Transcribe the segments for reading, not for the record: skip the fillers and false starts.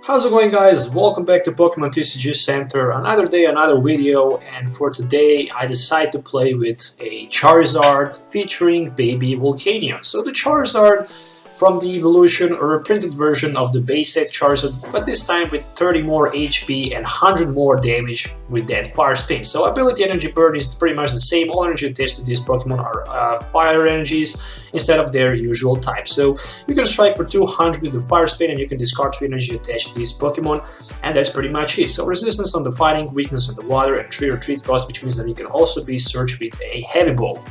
How's it going, guys? Welcome back to Pokemon TCG Center. Another day, another video, and for today I decided to play with a Charizard featuring Baby Volcanion. So the Charizard from the evolution or reprinted version of the base set Charizard, but this time with 30 more HP and 100 more damage with that Fire Spin. So ability energy burn is pretty much the same. All energy attached to these Pokemon are fire energies instead of their usual type. So you can strike for 200 with the Fire Spin and you can discard 3 energy attached to these Pokemon, and that's pretty much it. So resistance on the fighting, weakness on the water, and 3 retreat cost, which means that you can also be searched with a Heavy Ball.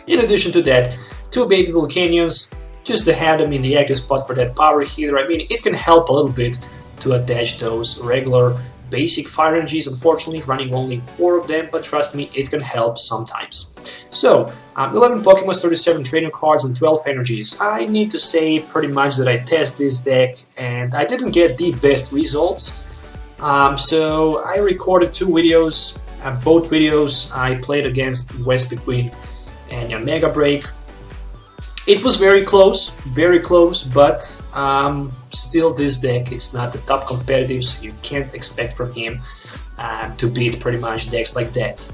In addition to that, 2 Baby Volcanions, just to have them in the active spot for that power healer. I mean, it can help a little bit to attach those regular basic fire energies. Unfortunately, running only 4 of them, but trust me, it can help sometimes. So, 11 Pokemon, 37 trainer cards, and 12 energies. I need to say pretty much that I test this deck and I didn't get the best results. So I recorded 2 videos. Both videos I played against West Queen and Mega Break. It was very close, but still this deck is not the top competitive, so you can't expect from him to beat pretty much decks like that.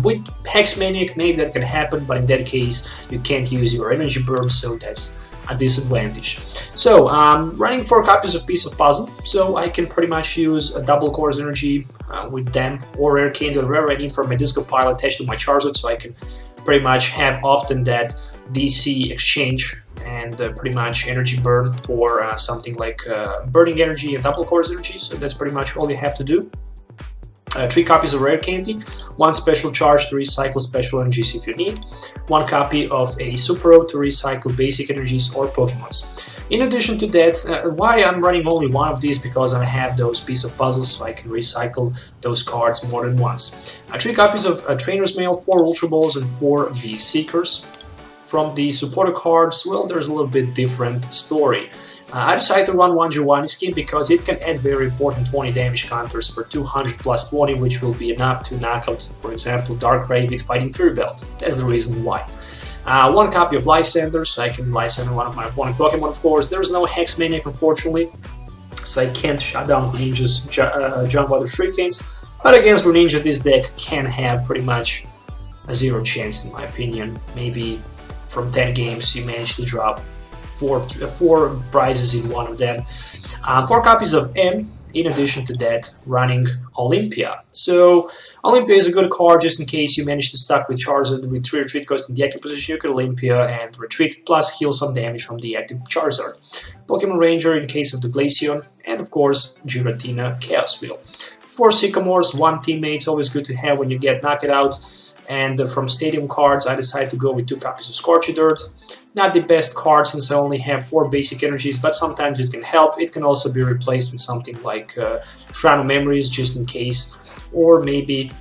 With Hex Maniac, maybe that can happen, but in that case you can't use your energy burn, so that's a disadvantage. So running 4 copies of Piece of Puzzle, so I can pretty much use a double course energy with them, or Rare Candy, or whatever I need for my disco pile attached to my Charizard, so I can pretty much have often that DC exchange and pretty much energy burn for something like burning energy and double course energy. So that's pretty much all you have to do. 3 copies of Rare Candy, 1 special charge to recycle special energies if you need, 1 copy of a Super Road to recycle basic energies or Pokemons. In addition to that, why I'm running only 1 of these, because I have those Piece of Puzzles, so I can recycle those cards more than once. 3 copies of Trainer's Mail, 4 Ultra Balls, and 4 the Seekers. From the supporter cards, well, there's a little bit different story. I decided to run 1 Giovanni scheme because it can add very important 20 damage counters for 200 plus 20, which will be enough to knock out, for example, Darkrai with Fighting Fury Belt. That's the reason why. 1 copy of Lysander, so I can Lysander one of my opponent Pokemon, of course. There's no Hex Maniac, unfortunately, so I can't shut down Greninja's Jump Water Shurikens. But against Greninja, this deck can have pretty much a 0 chance, in my opinion. Maybe from 10 games you manage to drop 4 prizes in one of them. 4 copies of M. In addition to that, running Olympia. So Olympia is a good card just in case you manage to stuck with Charizard with 3 retreat cost in the active position. You can Olympia and retreat plus heal some damage from the active Charizard. Pokemon Ranger in case of the Glaceon, and of course Giratina Chaos Wheel. 4 Sycamores, 1 teammate's always good to have when you get knocked out. And from Stadium cards, I decided to go with 2 copies of Scorched Earth. Not the best card since I only have 4 basic energies, but sometimes it can help. It can also be replaced with something like Shrine of Memories, just in case, or maybe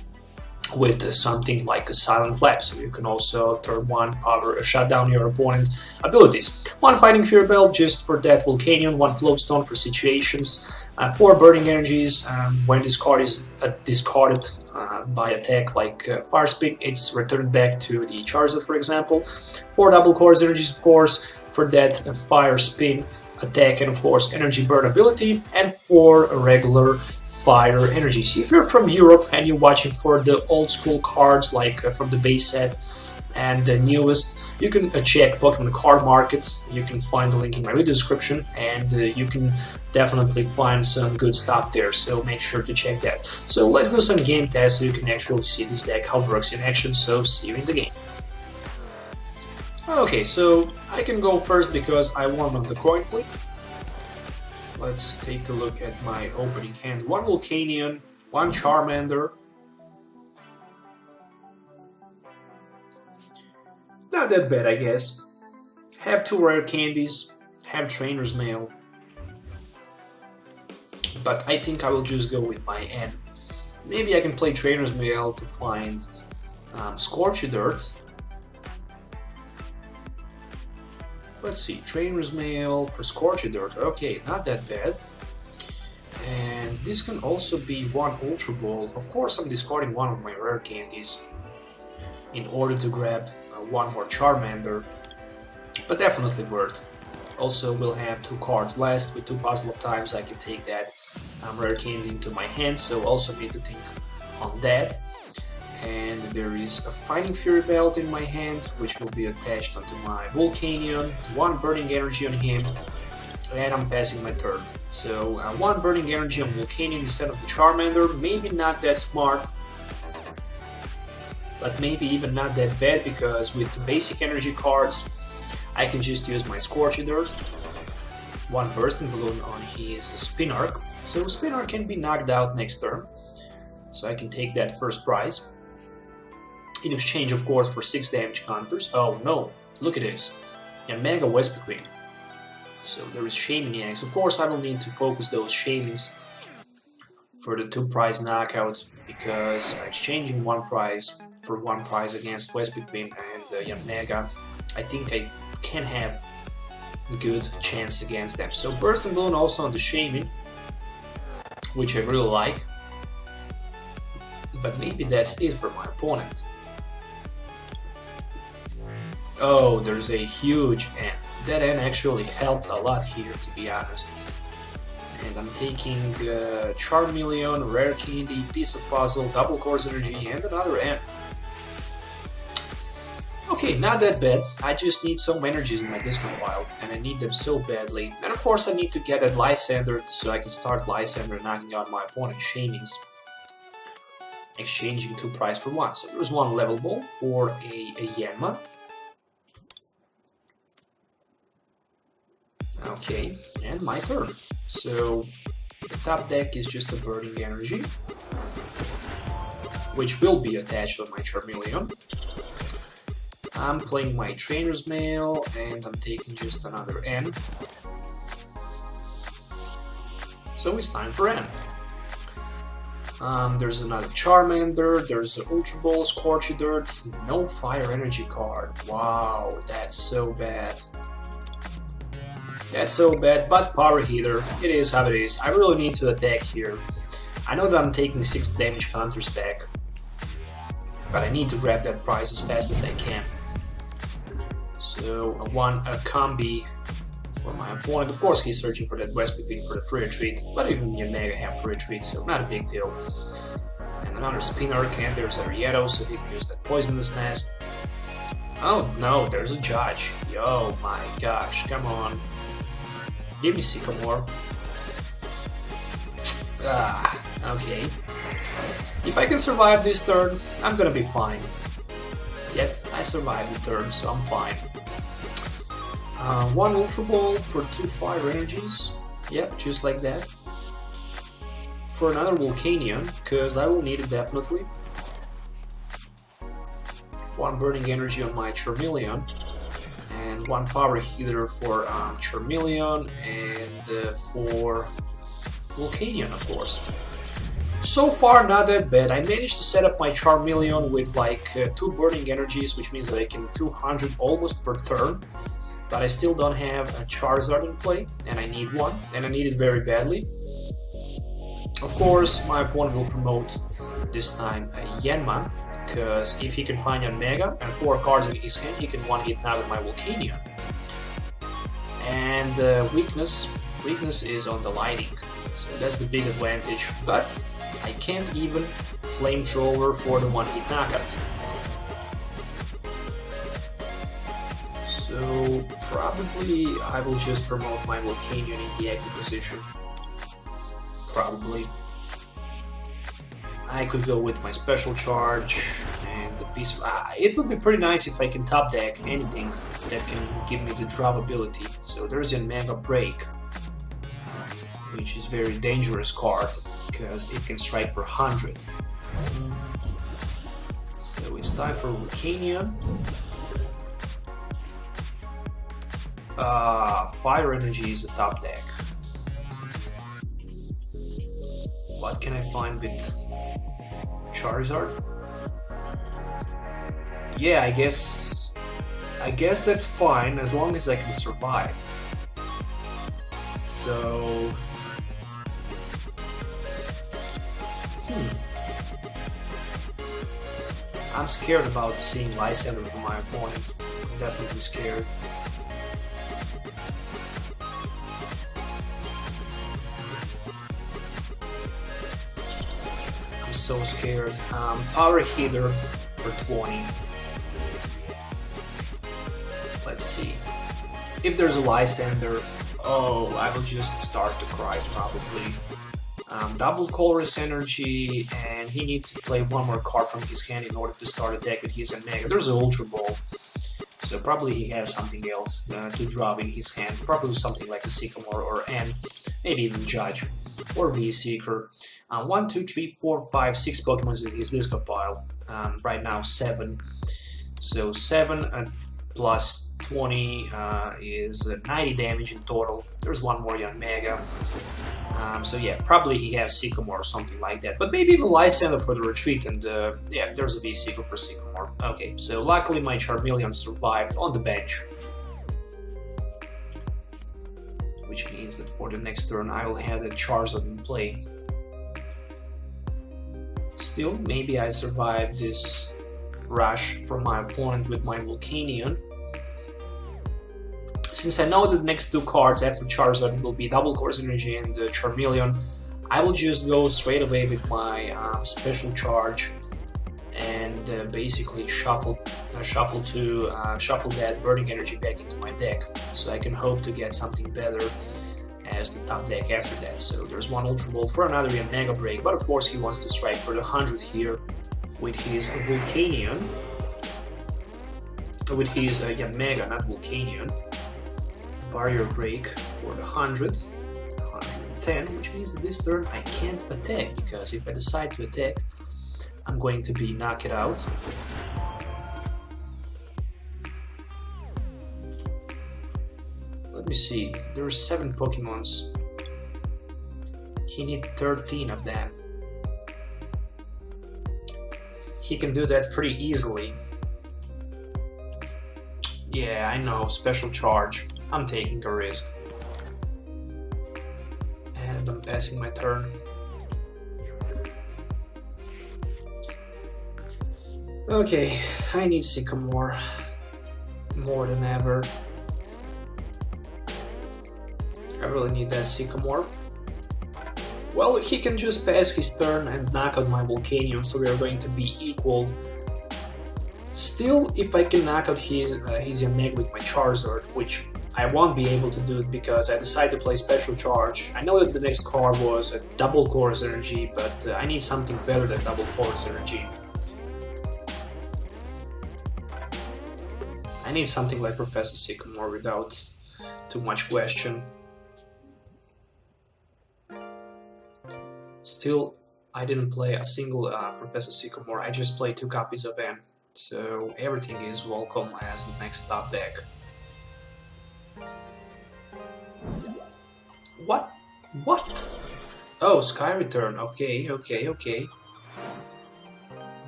with something like a Silent Lab, so you can also turn 1 power shut down your opponent's abilities. 1 Fighting Fury Belt just for that Volcanion, 1 Floatstone for situations, 4 Burning Energies when this card is discarded by attack like Fire Spin, it's returned back to the Charizard, for example. 4 double course energies, of course, for that Fire Spin attack, and of course energy burn ability, and 4 regular fire energies. If you're from Europe and you're watching for the old school cards like from the base set and the newest, you can check Pokemon Card Market. You can find the link in my video description, and you can definitely find some good stuff there, so make sure to check that. So let's do some game tests so you can actually see this deck, how it works in action, so see you in the game. Okay, so I can go first because I won on the coin flip. Let's take a look at my opening hand. 1 Volcanion, 1 Charmander. Not that bad, I guess. Have 2 Rare Candies, have Trainer's Mail. But I think I will just go with my N. Maybe I can play Trainer's Mail to find Scorched Earth. Let's see, Trainer's Mail for Scorched Earth. Okay, not that bad. And this can also be 1 Ultra Ball. Of course, I'm discarding 1 of my Rare Candies in order to grab 1 more Charmander, but definitely worth. Also, we'll have 2 cards last. With 2 puzzle of times, I can take that rare candy into my hand, so also need to think on that. And there is a Fighting Fury Belt in my hand, which will be attached onto my Volcanion. 1 Burning Energy on him, and I'm passing my turn. So 1 Burning Energy on Volcanion instead of the Charmander. Maybe not that smart, but maybe even not that bad, because with the basic energy cards, I can just use my Scorched Earth. 1 Bursting Balloon on his Spinark. So Spinark can be knocked out next turn. So I can take that first prize. In exchange, of course, for 6 damage counters. Oh no, look at this. And Mega Vespiquen. So there is Shaman EX. Of course, I will need to focus those Shamans for the 2 prize knockout, because exchanging 1 prize for 1 prize against Vespiquen and Yanmega, I think I can have a good chance against them. So Bursting Balloon also on the Shaman, which I really like. But maybe that's it for my opponent. Oh, there's a huge N. That N actually helped a lot here, to be honest. And I'm taking Charmeleon, Rare Candy, Piece of Puzzle, Double Course Energy, and another N. Okay, not that bad. I just need some energies in my discount pile, and I need them so badly. And of course I need to get that Lysander, so I can start Lysander knocking out my opponent's Shamans, exchanging 2 prize for 1. So there's 1 level ball for a Yanma. Okay, and my turn. So the top deck is just a Burning Energy, which will be attached on my Charmeleon. I'm playing my Trainer's Mail, and I'm taking just another N. So it's time for N. There's another Charmander, there's an Ultra Ball, Scorched Earth, no Fire Energy card. Wow, that's so bad. That's so bad, but Power Healer, it is how it is. I really need to attack here. I know that I'm taking 6 damage counters back, but I need to grab that prize as fast as I can. So I want a combi for my opponent. Of course he's searching for that Vespiquen for the free retreat, but even Yanmega have free retreat, so not a big deal. And another Spinark, and there's a Rieto, so he can use that Poisonous Nest. Oh no, there's a Judge. Yo, my gosh, come on. Give me Sycamore. Okay. If I can survive this turn, I'm gonna be fine. Yep, I survived the turn, so I'm fine. 1 Ultra Ball for 2 Fire Energies. Yep, just like that. For another Volcanion, because I will need it definitely. 1 Burning Energy on my Charmeleon. And 1 Power Healer for Charmeleon, and for Volcanion, of course. So far, not that bad. I managed to set up my Charmeleon with like 2 Burning Energies, which means that I can 200 almost per turn. But I still don't have a Charizard in play, and I need one, and I need it very badly. Of course, my opponent will promote this time a Yanma, because if he can find Yanmega and 4 cards in his hand, he can one-hit now with my Volcanion. And weakness is on the Lightning, so that's the big advantage, but I can't even Flamethrower for the one-hit knockout. So probably I will just promote my Volcanion in the active position. Probably. I could go with my special charge and a piece of... it would be pretty nice if I can top deck anything that can give me the drop ability. So there's a Mega Break, which is very dangerous card because it can strike for 100. So it's time for Volcanion. Fire Energy is a top deck. What can I find with Charizard? Yeah, I guess that's fine as long as I can survive. So I'm scared about seeing Lysander for my opponent. I'm definitely scared. so scared. Power hitter for 20. Let's see. If there's a Lysander, oh, I will just start to cry probably. Double Colorless Energy, and he needs to play one more card from his hand in order to start a deck with his Mega. There's an Ultra Ball, so probably he has something else to drop in his hand. Probably something like a Sycamore or N, maybe even Judge or V-Seeker. 1, 2, 3, 4, 5, 6 Pokemon in his discard pile. Right now 7. So 7 plus 20 is 90 damage in total. There's one more young Mega. So yeah, probably he has Sycamore or something like that. But maybe even Lysander for the retreat, and yeah, there's a V-Seeker for Sycamore. Okay, so luckily my Charmeleon survived on the bench. Which means that for the next turn I will have the Charizard in play. Still, maybe I survive this rush from my opponent with my Volcanion. Since I know that the next two cards after Charizard will be Double Course Energy and Charmeleon, I will just go straight away with my Special Charge and basically shuffle that Burning Energy back into my deck, so I can hope to get something better as the top deck after that. So there's one Ultra Ball for another Mega Break, but of course he wants to strike for the 100 here with his Volcanion, with his Mega, not Volcanion. Barrier Break for the 100, 110, which means that this turn I can't attack, because if I decide to attack, I'm going to be knocked out. Let me see, there are 7 Pokemons. He needs 13 of them. He can do that pretty easily. Yeah, I know, Special Charge. I'm taking a risk. And I'm passing my turn. Okay, I need Sycamore more than ever. I really need that Sycamore. Well, he can just pass his turn and knock out my Volcanion, so we are going to be equal. Still, if I can knock out his Mega with my Charizard, which I won't be able to do it because I decided to play Special Charge. I know that the next card was a Double Course Energy, but I need something better than Double Course Energy. I need something like Professor Sycamore without too much question. Still, I didn't play a single Professor Sycamore, I just played 2 copies of N. So everything is welcome as the next top deck. What? What? Oh, Sky Return. Okay.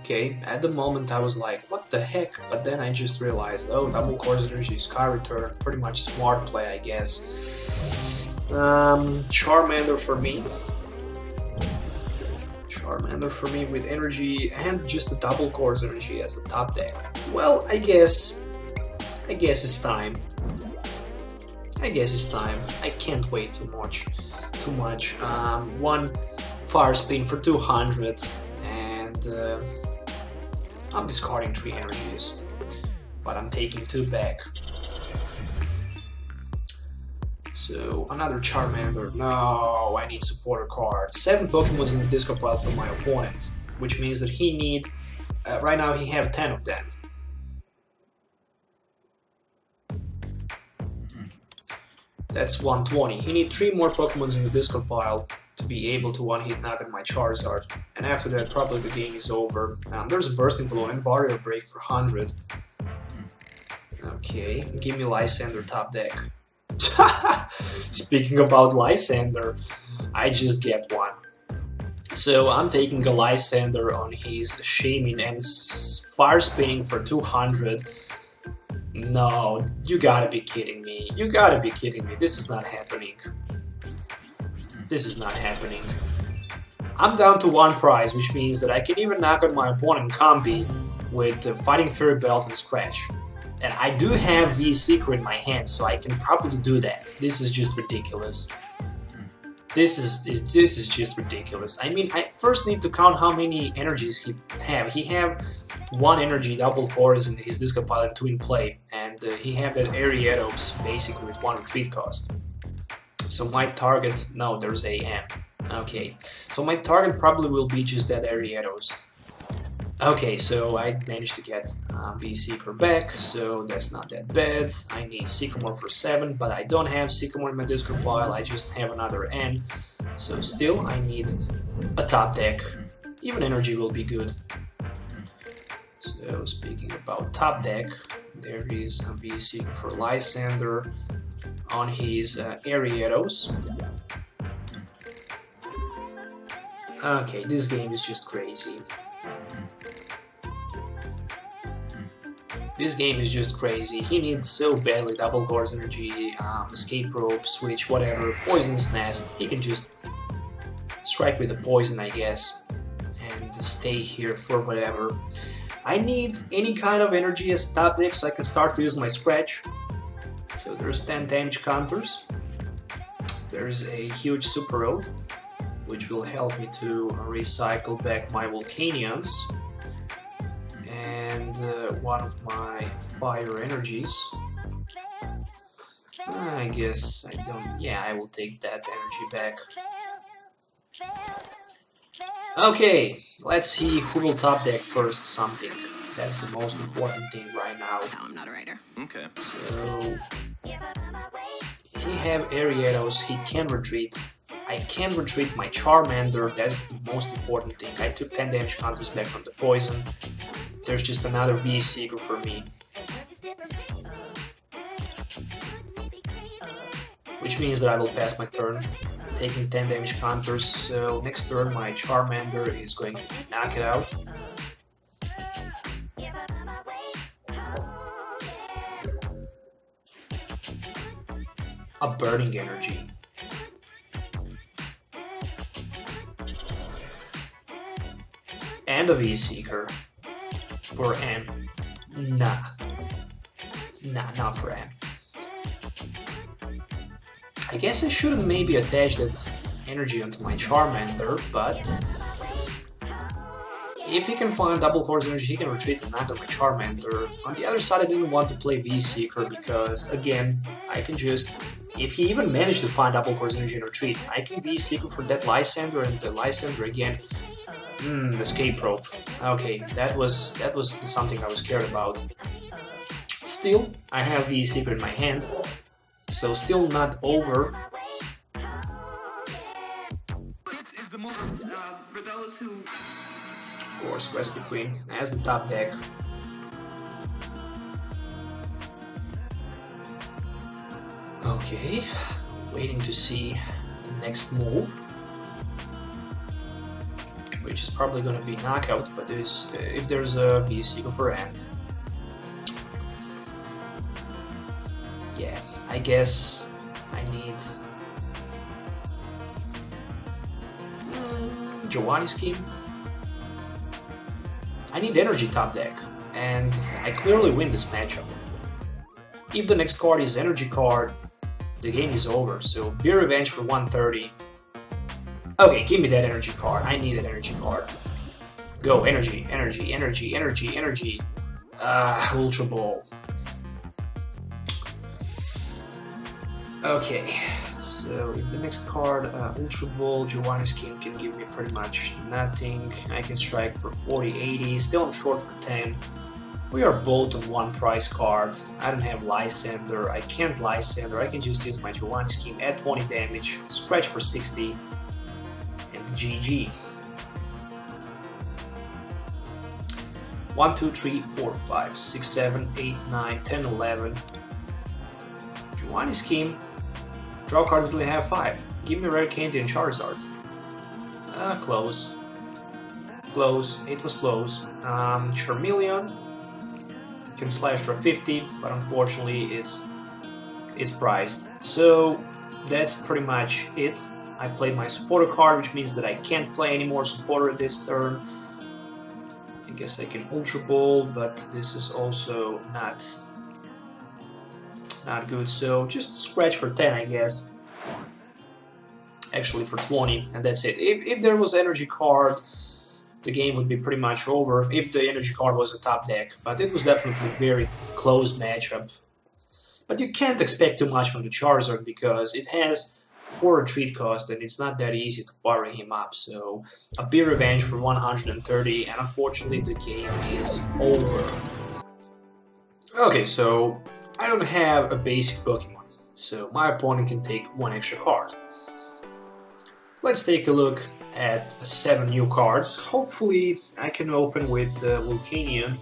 Okay, at the moment I was like, what the heck? But then I just realized, oh, Double Course Energy, Sky Return, pretty much smart play, I guess. Charmander for me. Charmander for me with energy and just a Double Course Energy as a top deck. Well, I guess it's time. I can't wait too much. One Fire Spin for 200, and I'm discarding 3 energies, but I'm taking 2 back. So another Charmander. No, I need supporter cards. 7 Pokemon in the discard pile for my opponent, which means that he need. Right now he have 10 of them. That's 120. He needs 3 more Pokemon in the discard pile to be able to one-hit knock at my Charizard. And after that, probably the game is over. There's a Bursting Blow and Barrier Break for 100. Okay, give me Lysander top deck. Speaking about Lysander, I just get one. So I'm taking a Lysander on his Shaman and Fire Spinning for 200. No, you gotta be kidding me. This is not happening. I'm down to 1 prize, which means that I can even knock out my opponent Combi with Fighting Fury Belt and Scratch. And I do have V-Seeker in my hand, so I can probably do that. This is just ridiculous. this is just ridiculous. I mean, I first need to count how many energies he have. He have one energy, double cores in his Disco Pilot 2 in play, and he have that Arietos basically with one retreat cost. So my target, no, there's AM. Okay, so my target probably will be just that Arietos. Okay, so I managed to get V-Seeker back, so that's not that bad. I need Sycamore for 7, but I don't have Sycamore in my discard pile, I just have another N. So still, I need a top deck. Even energy will be good. So speaking about top deck, there is a V-Seeker for Lysander on his Arietos. Okay, this game is just crazy. This game is just crazy. He needs so badly double cores energy, escape rope, switch, whatever, poisonous nest. He can just strike with the poison, I guess, and stay here for whatever. I need any kind of energy as top deck so I can start to use my scratch. So there's 10 damage counters. There's a huge super road, which will help me to recycle back my Volcanions. And one of my fire energies. I guess I don't. Yeah, I will take that energy back. Okay, let's see who will top deck first something. That's the most important thing right now. No, I'm not a writer. Okay. So he have Arietos, he can retreat. I can retreat my Charmander, that's the most important thing. I took 10 damage counters back from the poison. There's just another V-Seeker for me. Which means that I will pass my turn, taking 10 damage counters, so next turn my Charmander is going to knock it out. A Burning Energy. And a V-Seeker. For M. Nah, not for M. I guess I shouldn't maybe attach that energy onto my Charmander, but if he can find double horse energy, he can retreat and knock on my Charmander. On the other side, I didn't want to play V-Seeker because, again, I can just... If he even managed to find double horse energy and retreat, I can V-Seeker for that Lysander, and the Lysander again... escape rope. Okay, that was something I was scared about. Still, I have V-Seeker in my hand, so still not over. This is the move for those who... Of course, Rescue Queen as the top deck. Okay, waiting to see the next move. Which is probably going to be knockout, but if there's a V-Seeker for M. Yeah, I guess I need Giovanni Scheme. I need energy top deck, and I clearly win this matchup. If the next card is energy card, the game is over, so Be Revenge for 130. Okay, give me that energy card. I need that energy card. Go, energy, energy, energy, energy, energy. Ultra Ball. Okay, so if the next card, Ultra Ball, Giovanni's King can give me pretty much nothing. I can strike for 40, 80. Still I'm short for 10. We are both on one price card. I don't have Lysander. I can't Lysander. I can just use my Giovanni's King at 20 damage, scratch for 60. GG. 1, 2, 3, 4, 5, 6, 7, 8, 9, 10, 11. Giovanni Scheme. Draw card until I have 5. Give me Rare Candy and Charizard. Close. Close. It was close. Charmeleon. Can slash for 50, but unfortunately it's priced. So that's pretty much it. I played my supporter card, which means that I can't play any more supporter this turn. I guess I can Ultra Ball, but this is also not good. So just scratch for 10, I guess. actually for 20, and that's it. If there was energy card, the game would be pretty much over if the energy card was a top deck, but it was definitely a very close matchup. But you can't expect too much from the Charizard because it has 4 retreat cost and it's not that easy to power him up, so a Be Revenge for 130, and unfortunately the game is over. Okay, so I don't have a basic Pokemon, so my opponent can take 1 extra card. Let's take a look at 7 new cards. Hopefully I can open with Volcanion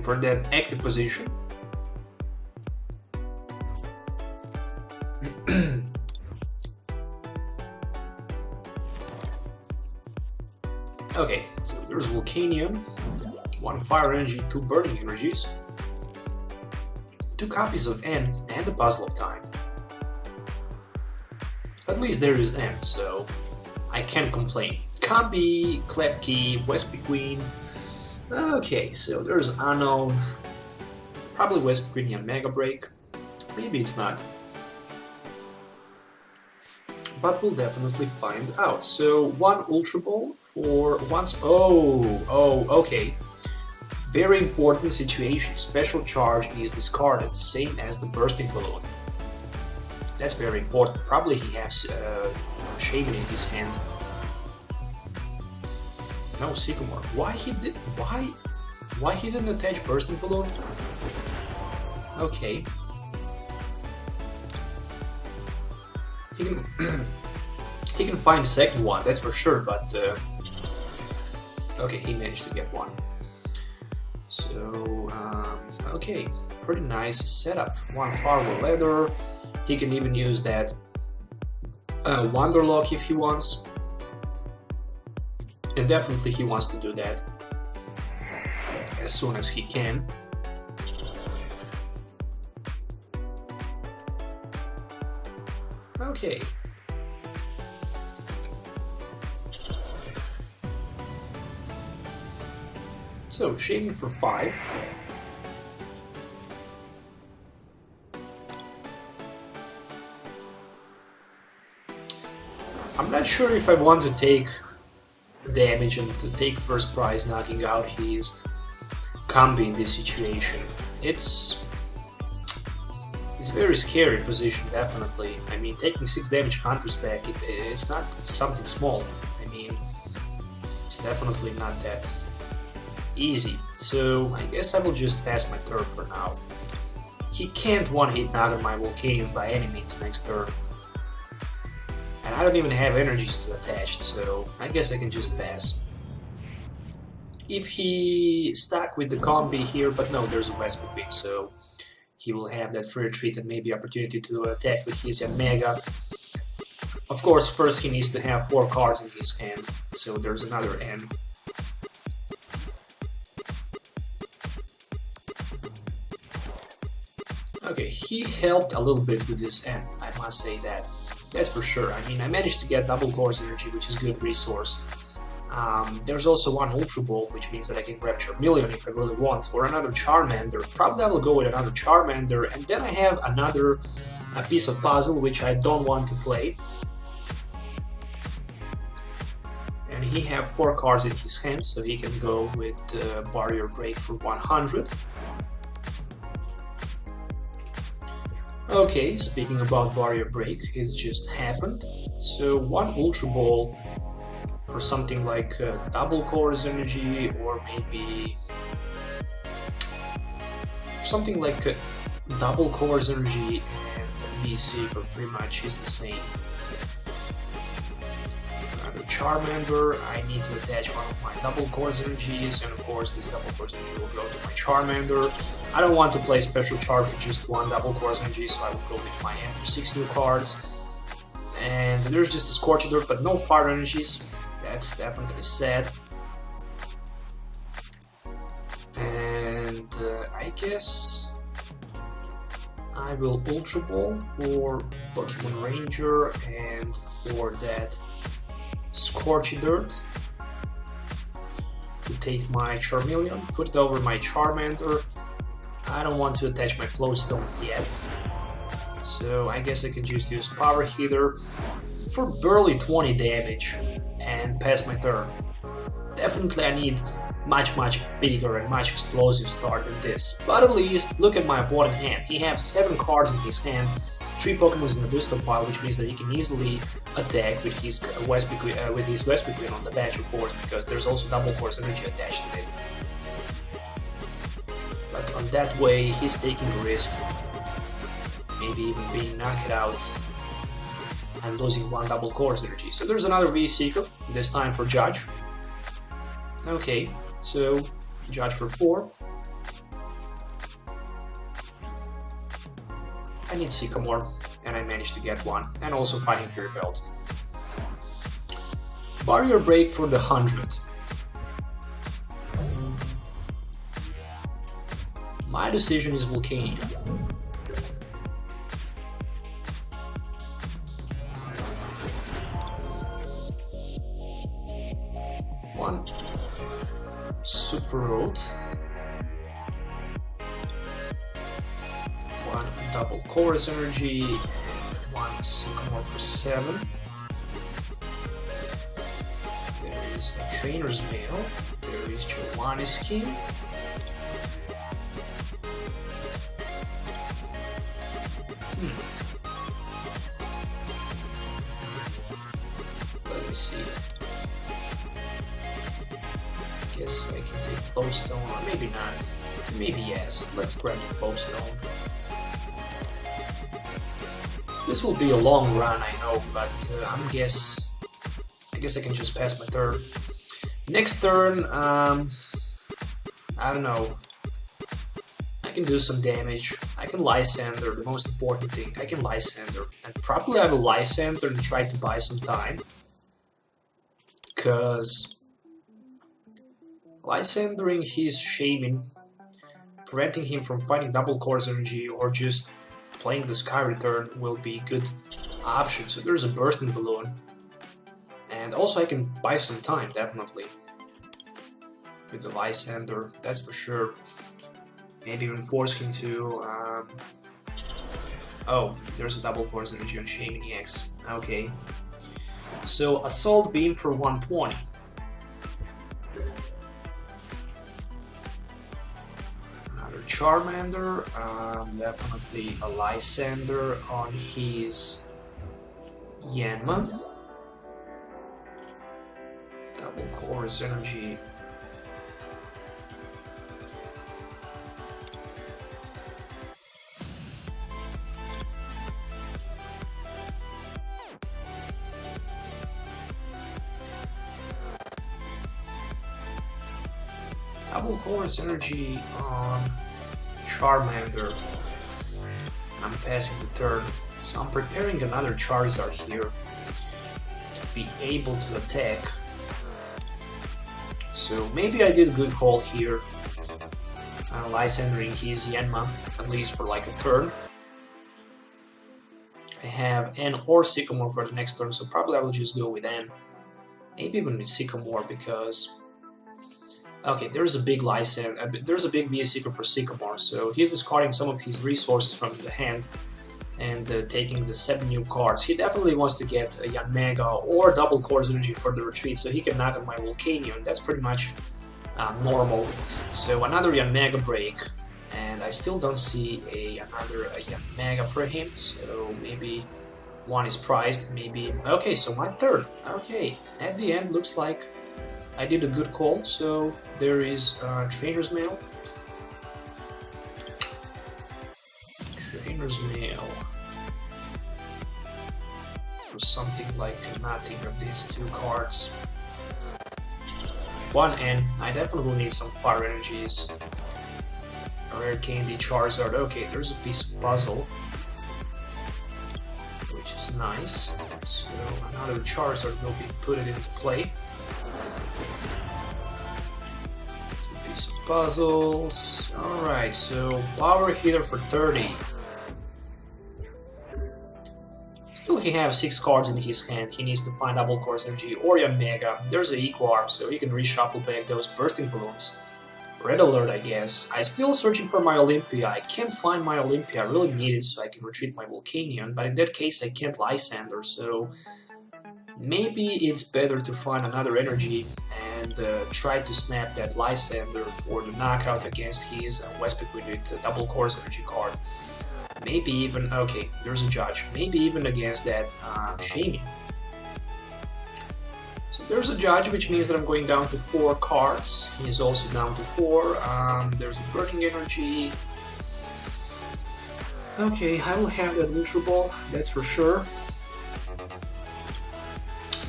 for that active position. Okay, so there's Volcanion, 1 Fire Energy, 2 Burning Energies, 2 copies of N, and a Puzzle of Time. At least there is M, so I can't complain. Combi, Klefki, Wespe Queen. Okay, so there's Unknown, probably Wespe Queen and Mega Break. Maybe it's not, but we'll definitely find out. So 1 Ultra Ball for 1. Okay. Very important situation. Special Charge is discarded, same as the Bursting Balloon. That's very important. Probably he has Shaman in his hand. No Sycamore. Why he didn't attach Bursting Balloon? Okay. He can find second one, that's for sure, but okay, he managed to get one. So okay, pretty nice setup. 1 Farwell Leather. He can even use that Wanderlock if he wants, and definitely he wants to do that as soon as he can. Okay. So, Shaman for 5. I'm not sure if I want to take damage and to take first prize knocking out his combi in this situation. It's a very scary position, definitely. I mean, taking 6 damage counters back, it's not something small. I mean, it's definitely not that easy. So I guess I will just pass my turn for now. He can't one-hit knock on my Volcanion by any means next turn. And I don't even have energies to attach, so I guess I can just pass. If he stuck with the combi here, but no, there's a Wespe Queen, so he will have that free retreat and maybe opportunity to attack with his Mega. Of course, first he needs to have 4 cards in his hand, so there's another N. Okay, he helped a little bit with this N, I must say that. That's for sure. I mean, I managed to get double Course Energy, which is a good resource. There's also 1 Ultra Ball, which means that I can grab Charmeleon if I really want, or another Charmander. Probably I will go with another Charmander, and then I have another piece of puzzle which I don't want to play. And he have 4 cards in his hand, so he can go with Barrier Break for 100. Okay, speaking about Barrier Break, it's just happened. So 1 Ultra Ball for something like double Course Energy, or maybe something like double Course Energy and VC, but pretty much is the same. Another Charmander, I need to attach one of my double Course Energies, and of course this double Course Energy will go to my Charmander. I don't want to play Special Charge for just 1 double Course Energy, so I will go with my hand for 6 new cards. And there's just a Scorched Earth, but no Fire Energies. That's definitely sad. And I guess I will Ultra Ball for Pokemon Ranger and for that Scorched Earth to take my Charmeleon, put it over my Charmander. I don't want to attach my Flowstone yet, So I guess I can just use Power Healer for barely 20 damage and pass my turn. Definitely I need much bigger and much explosive start than this. But at least, look at my opponent's hand. He has 7 cards in his hand, 3 Pokemon in the discard pile, which means that he can easily attack with his Vespiquen on the bench, of course, because there's also double course energy attached to it. But on that way, he's taking a risk, maybe even being knocked out and losing 1 double course energy. So there's another V-Seeker, this time for Judge. Okay, so Judge for 4. I need Sycamore, and I managed to get 1, and also Fighting Fury Belt. Barrier Break for the 100. My decision is Volcania. One Super Road. 1 double chorus energy, 1 Sycamore for 7. There is a Trainer's Mail, there is Giovanni's Scheme. Let me see. Guess I can take Flowstone, or maybe not. Maybe yes. Let's grab the Flowstone. This will be a long run, I know, but I guess I can just pass my turn. Next turn, I don't know. I can do some damage. I can Lysander, the most important thing. I can Lysander, and probably I will Lysander and try to buy some time, because Lysandering his Shaman, preventing him from fighting double course energy or just playing the Sky Return will be a good option. So there's a Bursting Balloon, and also I can buy some time, definitely, with the Lysander, that's for sure. Maybe even force him to... Oh, there's a double course energy on Shaman EX. Okay. So Assault Beam for 120. Charmander, definitely a Lysander on his Yanma. Double chorus energy. Double chorus energy on Charmander. I'm passing the turn, so I'm preparing another Charizard here to be able to attack. So maybe I did a good call here, Lysandering his Yanma, at least for like a turn. I have N or Sycamore for the next turn, so probably I will just go with N. Maybe even with Sycamore, because... Okay, there's a big Lysander, there's a big V-Seeker for Sycamore, so he's discarding some of his resources from the hand and taking the 7 new cards. He definitely wants to get a Yanmega or double course energy for the retreat, so he can knock on my Volcanion. That's pretty much normal. So another Yanmega break, and I still don't see another Yanmega for him, so maybe one is prized, maybe... Okay, so my third. Okay, at the end looks like I did a good call, so there is Trainer's Mail. Trainer's Mail for something like nothing of these 2 cards. 1 N. I definitely need some fire energies. Rare Candy, Charizard. Okay, there's a piece of puzzle, which is nice. So another Charizard will be put it into play. Puzzles. Alright, so Power Healer for 30. Still he has 6 cards in his hand. He needs to find double course energy or Yanmega. There's a Equarm, so he can reshuffle back those Bursting Balloons. Red alert, I guess. I'm still searching for my Olympia. I can't find my Olympia. I really need it so I can retreat my Volcanion, but in that case I can't Lysander, so maybe it's better to find another energy and try to snap that Lysander for the knockout against his Vespiquen with a double course energy card. Maybe even, okay, there's a judge, maybe even against that Shaming. So there's a judge, which means that I'm going down to 4 cards. He's also down to 4. There's a burning energy. Okay, I will have that Ultra Ball, that's for sure.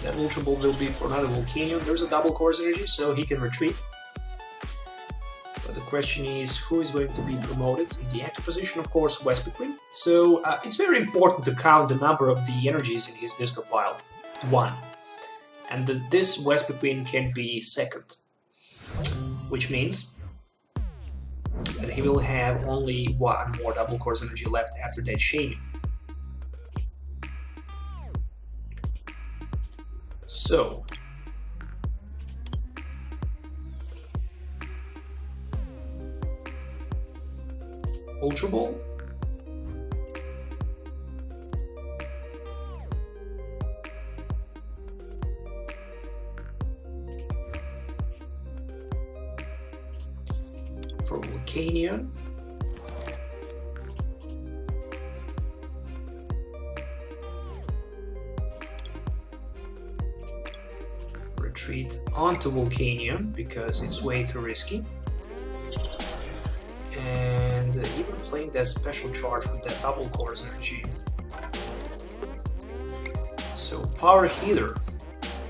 That Ultra Ball will be for another Volcanion. There's a double course energy, so he can retreat. But the question is, who is going to be promoted? In the active position, of course, Vespiquen. So it's very important to count the number of the energies in his discard pile. 1. And this Vespiquen can be second. Which means that he will have only 1 more double course energy left after that Shaming. So, Ultra Ball, for Volcanion, retreat onto Volcanion because it's way too risky, and even playing that special charge for that double course energy. So power healer,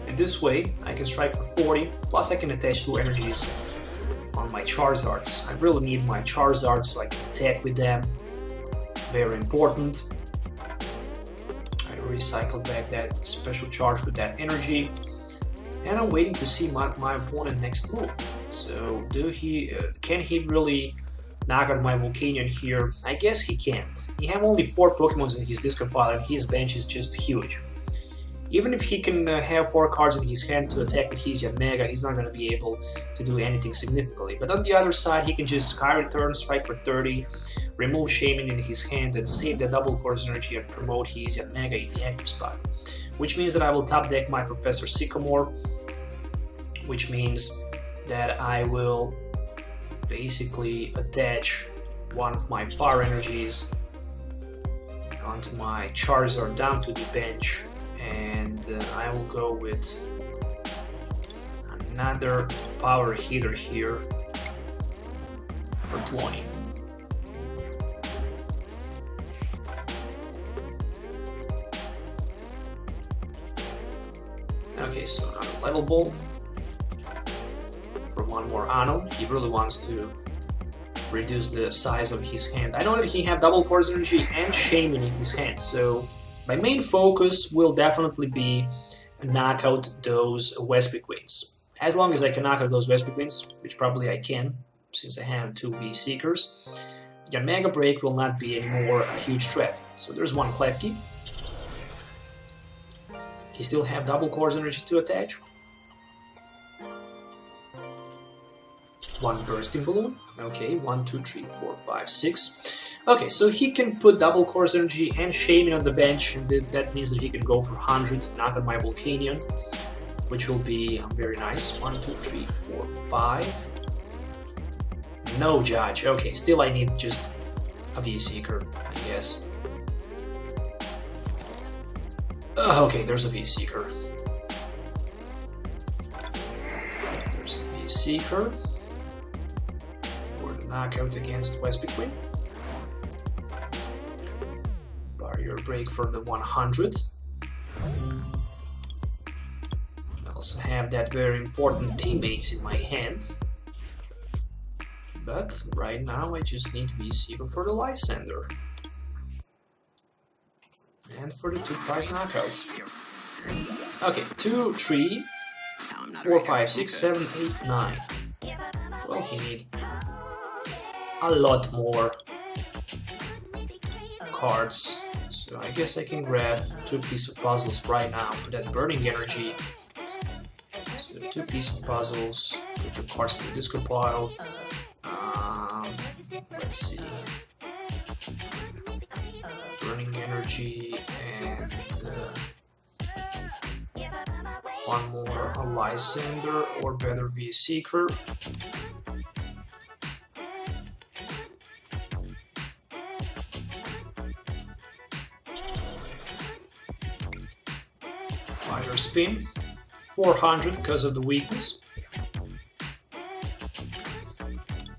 and this way I can strike for 40, plus I can attach 2 energies on my Charizards. I really need my Charizards so I can attack with them, very important. I recycled back that special charge with that energy. And I'm waiting to see my opponent next move. So can he really knock out my Volcanion here? I guess he can't. He have only 4 Pokemons in his discard pile and his bench is just huge. Even if he can have 4 cards in his hand to attack with his Yanmega, he's not going to be able to do anything significantly. But on the other side, he can just Sky Return, strike for 30, remove Shaming in his hand and save the double course energy and promote his Yanmega in the active spot. Which means that I will top deck my Professor Sycamore, which means that I will basically attach one of my fire energies onto my Charizard down to the bench, and I will go with another power heater here for 20. Okay, so another level ball for 1 more Ano. He really wants to reduce the size of his hand. I know that he have double course energy and Shaming in his hand, so my main focus will definitely be knock out those Vespiquens. As long as I can knock out those Vespiquens, which probably I can, since I have 2 V-Seekers, Yanmega Break will not be anymore a huge threat. So there's 1 Klefki. He still have double course energy to attach. 1 Bursting Balloon. Okay, 1, 2, 3, 4, 5, 6. Okay, so he can put double course energy and Shaming on the bench, and that means that he can go for 100, knock on my Volcanion, which will be very nice. 1, 2, 3, 4, 5. No judge. Okay, still I need just a V-Seeker, I guess. Okay, there's a V-Seeker. There's a V-Seeker for the knockout against Vespiquen. Barrier break for the 100. I also have that very important teammates in my hand. But right now I just need V-Seeker for the Lysander. And for the 2 prize knockouts. Okay, 2, 3, 4, 5, 6, 7, 8, 9. Well, he need a lot more cards. So I guess I can grab 2 pieces of puzzles right now for that burning energy. So 2 pieces of puzzles, put the cards for the discard pile. let's see, Burning Energy, and one more, a Lysander, or better V-Seeker. Fire Spin, 400 because of the weakness.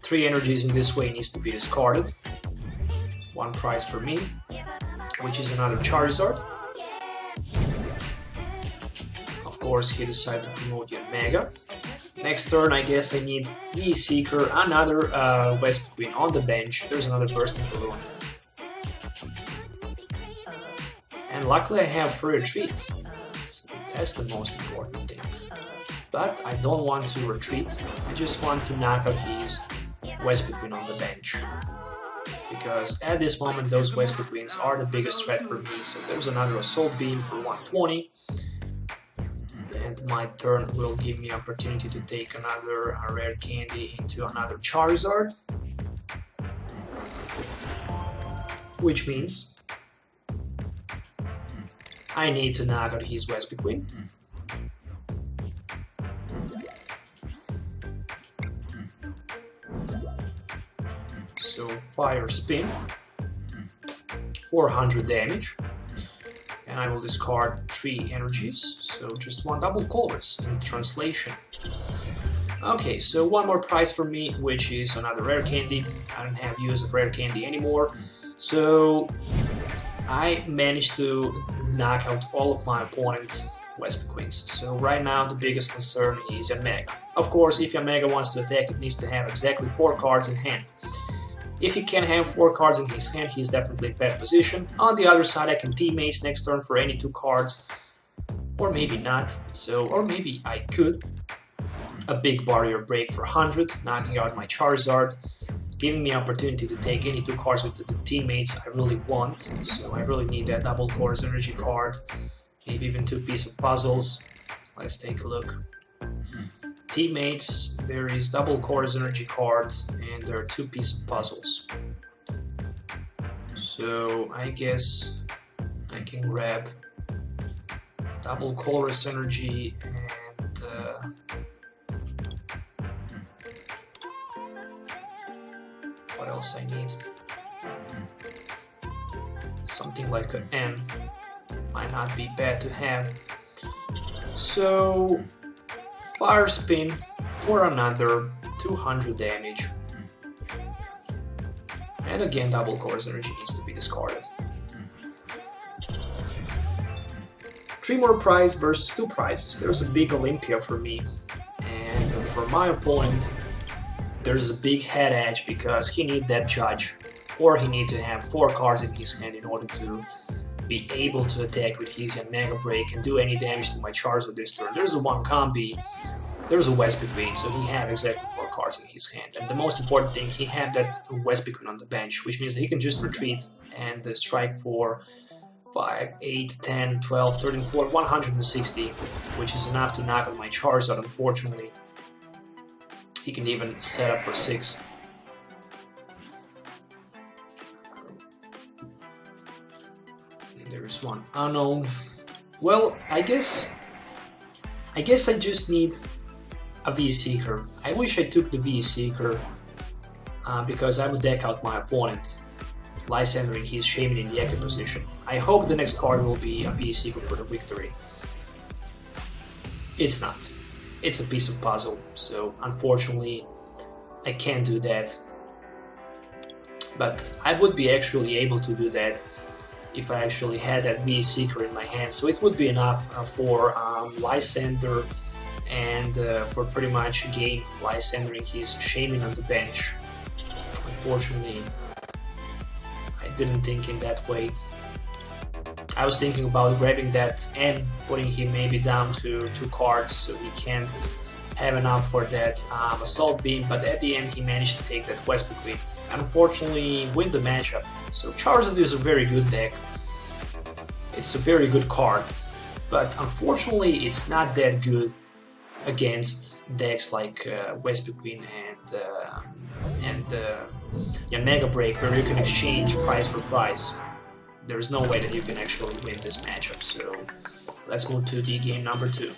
3 energies in this way needs to be discarded. 1 prize for me, which is another Charizard. Of course, he decided to promote the Mega. Next turn, I guess I need V-Seeker, another West Queen on the bench. There's another Bursting Balloon. And luckily I have free retreat. So that's the most important thing. But I don't want to retreat. I just want to knock out his West Queen on the bench. Because at this moment those West Queens are the biggest threat for me. So there's another Assault Beam for 120. And my turn will give me opportunity to take another rare candy into another Charizard. Which means I need to knock out his West Queen. So Fire Spin, 400 damage. And I will discard 3 energies, so just 1 double colors in translation. Okay, so 1 more prize for me, which is another rare candy. I don't have use of rare candy anymore, so I managed to knock out all of my opponent's West Queens. So right now the biggest concern is Mega. Of course, if Mega wants to attack, it needs to have exactly 4 cards in hand. If he can have 4 cards in his hand, he's definitely in bad position. On the other side, I can teammates next turn for any 2 cards, or maybe not. So, or maybe I could. A big barrier break for 100, knocking out my Charizard, giving me opportunity to take any 2 cards with the teammates I really want. So I really need that double Chorus Energy card, maybe even 2 pieces of puzzles. Let's take a look. Teammates, there is double Chorus Energy card, and there are 2 pieces of puzzles. So I guess I can grab double Chorus Energy and what else I need? Something like an N might not be bad to have. So Fire Spin for another 200 damage. And again, double Chorus Energy needs to be discarded. 3 more prizes versus 2 prizes. There's a big Olympia for me. And for my opponent, there's a big head edge because he needs that Judge. Or he needs to have 4 cards in his hand in order to be able to attack with his Mega Break and do any damage to my Charizard this turn. There's a 1 combi, there's a West Queen, so he had exactly 4 cards in his hand. And the most important thing, he had that West Queen on the bench, which means that he can just retreat and strike for 5, 8, 10, 12, 13, 14, 160, which is enough to knock out my Charizard, unfortunately. He can even set up for 6. There's 1 unknown. Well, I guess I just need a V-Seeker. I wish I took the V-Seeker because I would deck out my opponent, Lysandering his Shaman in the active position. I hope the next card will be a V-Seeker for the victory. It's not. It's a piece of puzzle, so unfortunately I can't do that. But I would be actually able to do that if I actually had that V-Seeker in my hand. So it would be enough for Lysander and for pretty much game Lysandering his Shaman on the bench. Unfortunately, I didn't think in that way. I was thinking about grabbing that and putting him maybe down to 2 cards so he can't have enough for that Assault Beam, but at the end he managed to take that West Queen. Unfortunately, win the matchup. So Charizard is a very good deck. It's a very good card, but unfortunately it's not that good against decks like West Queen and and Mega Break, where you can exchange prize for prize. There's no way that you can actually win this matchup, so let's move to the game number 2.